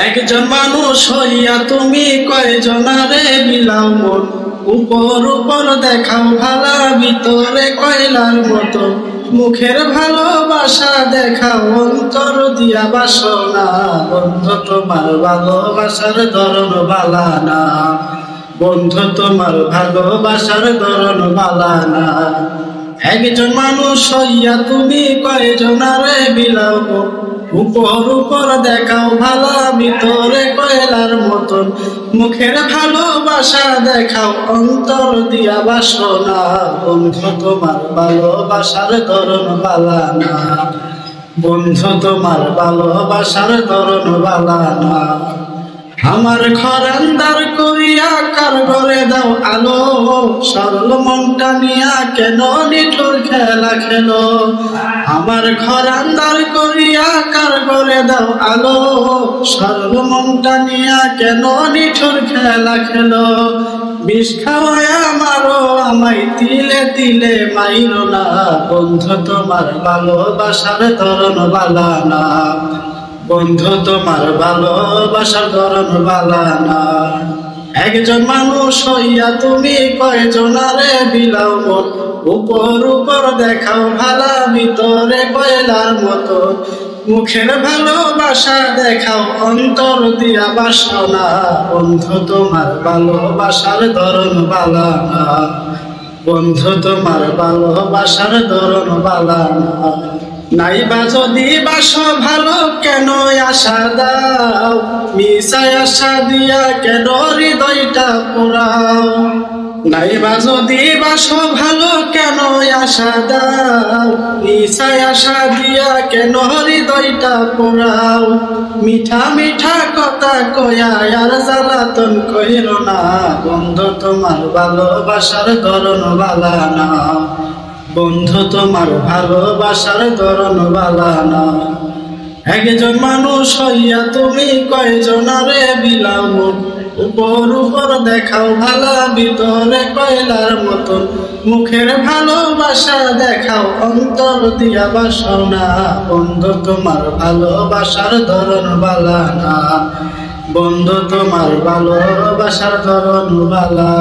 একজন মানুষ হইয়া তুমি কয়জনারে বিলাও মন, উপর উপর দেখাও ভালা, ভিতরে কয়লার মতো। মুখের ভালোবাসা দেখাও, অন্তর দিয়া বাসনা। বন্ধু তোমার ভালোবাসার ধরন বালা না, বন্ধু তোমার ভালোবাসার ধরন বালা না। একজন মানুষ হইয়া তুমি কয়জনারে বিলাও মন, উপর উপর দেখাও ভালা, ভিতরে কয়লার মতন। মুখের ভালোবাসা দেখাও, অন্তর দিয়া বাসনা। বন্ধু তোমার ভালোবাসার ধরন বালা না, বন্ধু তোমার ভালোবাসার ধরন বালা না। আমার ঘর আন্ধার করিয়া কার ঘরে দাও আলো, সরল মনটা নিয়া কেন নিঠুর খেলা খেলো। আমার ঘর আন্ধার করিয়া কার ঘরে দাও আলো, সরল মনটা নিয়া কেন নিঠুর খেলা খেলো। বিষ খাওয়ায় মারো আমায়, তিলে তিলে মাইরো না। বন্ধু তোমার ভালোবাসার ধরন বালা না, বন্ধু তোমার ভালোবাসার ধরন বালা না। একজন মানুষ হইয়া তুমি কয়জনারে বিলাও মন, উপর উপর দেখাও ভালা, ভিতরে কয়লার মতো। মুখের ভালোবাসা দেখাও, অন্তর দিয়া বাসনা। বন্ধু তোমার ভালোবাসার ধরন বালা না, বন্ধু তোমার ভালোবাসার ধরন বালা না। নাইবা যদি বাসো ভালো কেন আশা দাও, মিশায় আশা দিয়া কেন হৃদয়টা পোড়াও। নাইবা যদি বাসো ভালো কেন আশা দাও, মিশায় আশা দিয়া কেন হৃদয়টা পোড়াও। মিঠা মিঠা কথা কয়া আর জ্বালাতন কইরো না। বন্ধু তোমার ভালোবাসার ধরন বালা না, বন্ধু তোমার ভালোবাসার ধরন বালা না। একজন মানুষ হইয়া তুমি কয়জনারে বিলাও মন, উপর উপর দেখাও ভালা, ভিতরে কয়লার মতন। মুখের ভালোবাসা দেখাও, অন্তর দিয়া বাসনা। বন্ধু তোমার ভালোবাসার ধরন বালা না, বন্ধু তোমার ভালোবাসার ধরন বালা।